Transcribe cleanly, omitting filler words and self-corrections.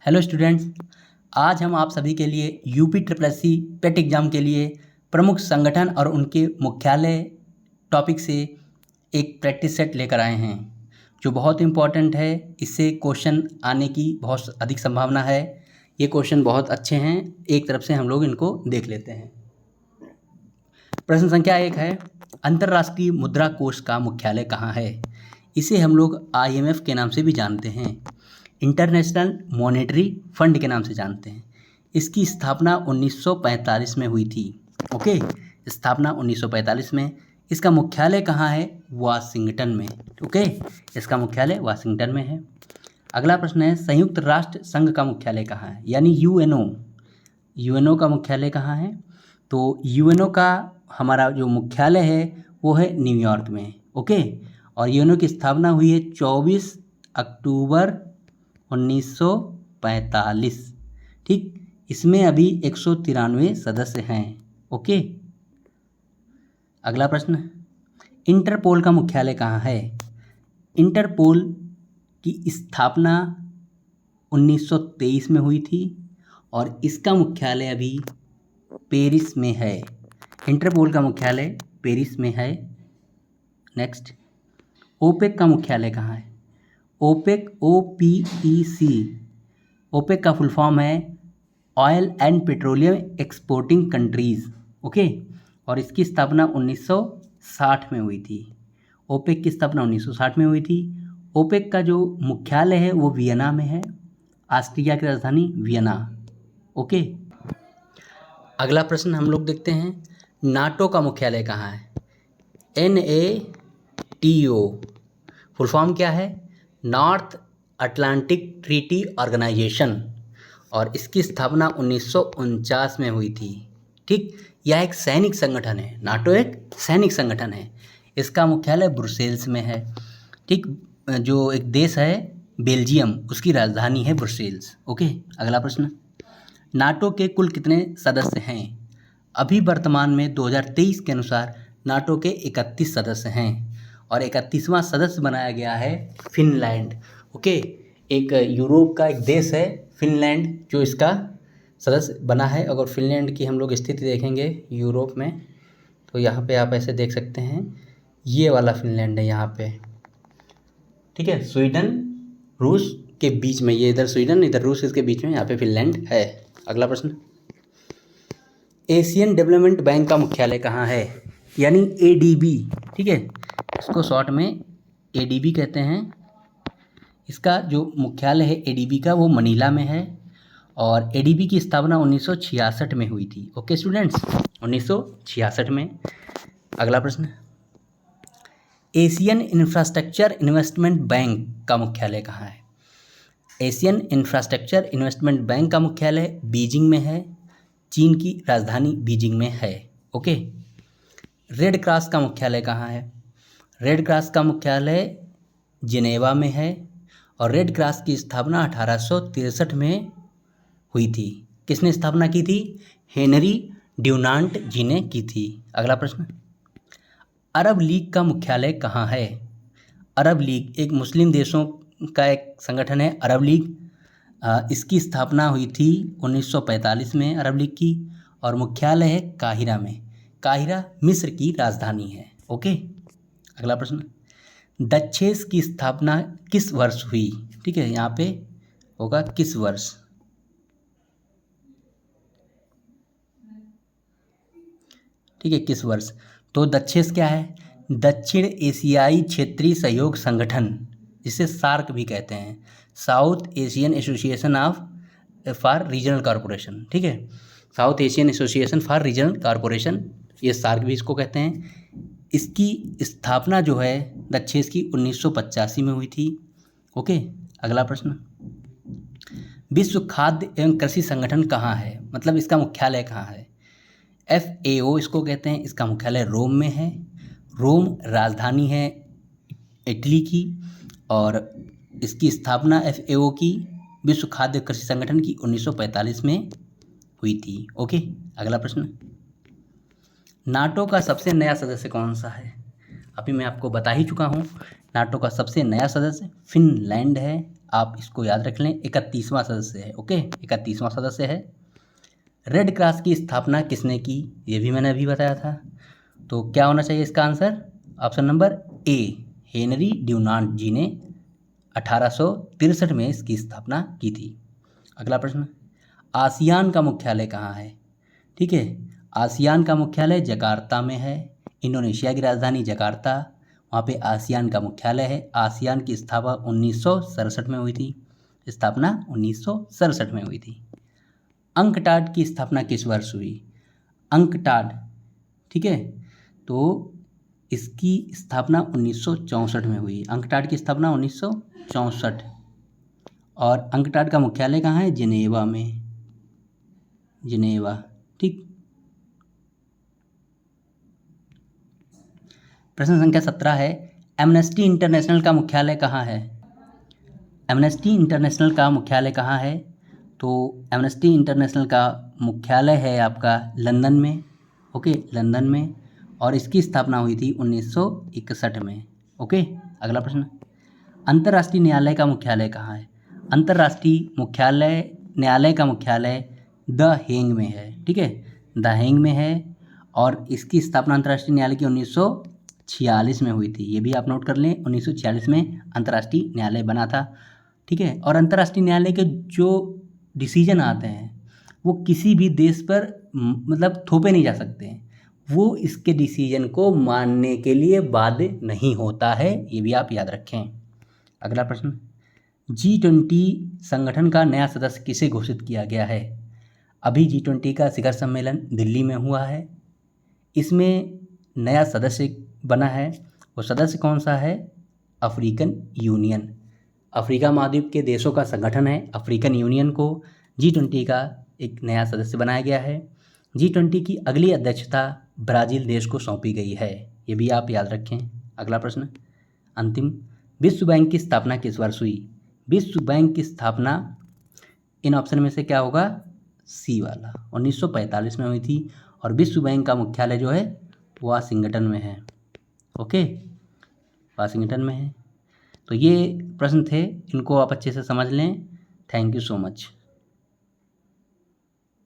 Hello students, आज हम आप सभी के लिए यूपी ट्रिपल एस सी पेट एग्ज़ाम के लिए प्रमुख संगठन और उनके मुख्यालय टॉपिक से एक प्रैक्टिस सेट लेकर आए हैं जो बहुत इम्पॉर्टेंट है। इससे क्वेश्चन आने की बहुत अधिक संभावना है। ये क्वेश्चन बहुत अच्छे हैं, एक तरफ से हम लोग इनको देख लेते हैं। प्रश्न संख्या 1 है, अंतर्राष्ट्रीय मुद्रा कोष का मुख्यालय कहाँ है? इसे हम लोग IMF के नाम से भी जानते हैं, इंटरनेशनल मॉनेटरी फंड के नाम से जानते हैं। इसकी स्थापना 1945 में हुई थी। ओके, स्थापना 1945 में। इसका मुख्यालय कहाँ है? वाशिंगटन में। ओके, इसका मुख्यालय वाशिंगटन में है। अगला प्रश्न है, संयुक्त राष्ट्र संघ का मुख्यालय कहाँ है? यानी यूएनओ का मुख्यालय कहाँ है? तो यूएनओ का हमारा जो मुख्यालय है वो है न्यूयॉर्क में। ओके, और यूएनओ की स्थापना हुई है 24 अक्टूबर 1945। ठीक, इसमें अभी 193 सदस्य हैं। ओके, अगला प्रश्न, इंटरपोल का मुख्यालय कहाँ है? इंटरपोल की स्थापना 1923 में हुई थी और इसका मुख्यालय अभी पेरिस में है। इंटरपोल का मुख्यालय पेरिस में है। नेक्स्ट, ओपेक का मुख्यालय कहाँ है? ओपेक OPEC, ओपेक का फुल फॉर्म है oil and petroleum exporting countries. Okay, और इसकी स्थापना 1960 में हुई थी। ओपेक की स्थापना 1960 में हुई थी। ओपेक का जो मुख्यालय है वो वियना में है, ऑस्ट्रिया की राजधानी वियना। ओके, अगला प्रश्न हम लोग देखते हैं, नाटो का मुख्यालय कहाँ है? NATO फुल फॉर्म क्या है? नॉर्थ अटलांटिक ट्रीटी ऑर्गेनाइजेशन, और इसकी स्थापना 1949 में हुई थी। ठीक, यह एक सैनिक संगठन है। नाटो एक सैनिक संगठन है। इसका मुख्यालय ब्रुसेल्स में है। ठीक, जो एक देश है बेल्जियम, उसकी राजधानी है ब्रुसेल्स। ओके, अगला प्रश्न, नाटो के कुल कितने सदस्य हैं? अभी वर्तमान में 2023 के अनुसार नाटो के 31 सदस्य हैं और 31वां सदस्य बनाया गया है फिनलैंड। ओके, एक यूरोप का एक देश है फिनलैंड जो इसका सदस्य बना है। अगर फिनलैंड की हम लोग स्थिति देखेंगे यूरोप में, तो यहाँ पे आप ऐसे देख सकते हैं, ये वाला फिनलैंड है यहाँ पे। ठीक है, स्वीडन रूस के बीच में, ये इधर स्वीडन इधर रूस, इसके बीच में यहाँ पे फिनलैंड है। अगला प्रश्न, एशियन डेवलपमेंट बैंक का मुख्यालय कहाँ है? यानी ADB। ठीक है, इसको शॉर्ट में ADB कहते हैं। इसका जो मुख्यालय है ADB का वो मनीला में है और ADB की स्थापना 1966 में हुई थी। ओके स्टूडेंट्स, 1966 में। अगला प्रश्न, एशियन इंफ्रास्ट्रक्चर इन्वेस्टमेंट बैंक का मुख्यालय कहाँ है? एशियन इंफ्रास्ट्रक्चर इन्वेस्टमेंट बैंक का मुख्यालय बीजिंग में है। चीन की राजधानी बीजिंग में है। ओके, रेड क्रॉस का मुख्यालय कहाँ है? रेड क्रॉस का मुख्यालय जिनेवा में है और रेड क्रॉस की स्थापना 1863 में हुई थी। किसने स्थापना की थी? हेनरी ड्यूनांट जी ने की थी। अगला प्रश्न, अरब लीग का मुख्यालय कहाँ है? अरब लीग एक मुस्लिम देशों का एक संगठन है, अरब लीग। इसकी स्थापना हुई थी 1945 में अरब लीग की और मुख्यालय है काहिरा में। काहिरा मिस्र की राजधानी है। ओके, अगला प्रश्न, डचेस की स्थापना किस वर्ष हुई? ठीक है, यहाँ पे होगा किस वर्ष। ठीक है, किस वर्ष। तो डचेस क्या है? दक्षिण एशियाई क्षेत्रीय सहयोग संगठन, जिसे सार्क भी कहते हैं, south Asian association for regional corporation. ठीक है, south Asian association for regional corporation, ये सार्क भी इसको कहते हैं। इसकी स्थापना जो है डचेस की 1985 में हुई थी। ओके, अगला प्रश्न, विश्व खाद्य एवं कृषि संगठन कहाँ है? मतलब इसका मुख्यालय कहाँ है? FAO इसको कहते हैं। इसका मुख्यालय रोम में है। रोम राजधानी है इटली की और इसकी स्थापना FAO की, विश्व खाद्य कृषि संगठन की, 1945 में हुई थी। ओके, अगला प्रश्न, नाटो का सबसे नया सदस्य कौन सा है? अभी मैं आपको बता ही चुका हूँ, नाटो का सबसे नया सदस्य फिनलैंड है, आप इसको याद रख लें, 31वां सदस्य है। ओके, 31वां सदस्य है। रेड क्रॉस की स्थापना किसने की, ये भी मैंने अभी बताया था। तो क्या होना चाहिए इसका answer, option number A, Henry Dunant ji ने 1863 में इसकी स्थापना की थी। अगला प्रश्न, आसियान का मुख्यालय कहाँ है। ठीक है, आसियान का मुख्यालय जकार्ता में है। इंडोनेशिया की राजधानी जकार्ता, वहाँ पे आसियान का मुख्यालय है। आसियान की स्थापना 1967 में हुई थी। स्थापना 1967 में हुई थी। अंकटाड की स्थापना किस वर्ष हुई, अंकटाड, ठीक है, तो इसकी स्थापना 1964 में हुई। अंकटाड की स्थापना 1964। और अंकटाड का मुख्यालय कहाँ है, जिनेवा में, जिनेवा। ठीक, प्रश्न संख्या 17 है, एमनेस्टी इंटरनेशनल का मुख्यालय कहाँ है। एमनेस्टी इंटरनेशनल का मुख्यालय कहाँ है, तो एमनेस्टी इंटरनेशनल का मुख्यालय है आपका लंदन में। ओके, लंदन में, और इसकी स्थापना हुई थी 1961 में। ओके, अगला प्रश्न, अंतर्राष्ट्रीय न्यायालय का मुख्यालय कहाँ है। अंतर्राष्ट्रीय न्यायालय का मुख्यालय द हेग में है। ठीक है, द हेग में है, और इसकी स्थापना अंतर्राष्ट्रीय न्यायालय की 1946 में हुई थी। ये भी आप नोट कर लें, 1946 में अंतर्राष्ट्रीय न्यायालय बना था। ठीक है, और अंतर्राष्ट्रीय न्यायालय के जो डिसीजन आते हैं वो किसी भी देश पर मतलब थोपे नहीं जा सकते हैं, वो इसके डिसीजन को मानने के लिए बाध्य नहीं होता है, ये भी आप याद रखें। अगला प्रश्न, G20 संगठन का नया सदस्य किसे घोषित किया गया है। अभी G20 का शिखर सम्मेलन दिल्ली में हुआ है, इसमें नया सदस्य बना है, वो सदस्य कौन सा है, अफ्रीकन यूनियन। अफ्रीका महाद्वीप के देशों का संगठन है अफ्रीकन यूनियन को G20 का एक नया सदस्य बनाया गया है। G20 की अगली अध्यक्षता ब्राज़ील देश को सौंपी गई है, ये भी आप याद रखें। अगला प्रश्न, अंतिम, विश्व बैंक की स्थापना किस वर्ष हुई। विश्व बैंक की स्थापना इन ऑप्शन में से क्या होगा, सी वाला, 1945 में हुई थी, और विश्व बैंक का मुख्यालय जो है वाशिंगटन में है। ओके, वाशिंगटन में है। तो ये प्रश्न थे, इनको आप अच्छे से समझ लें। Thank you so much.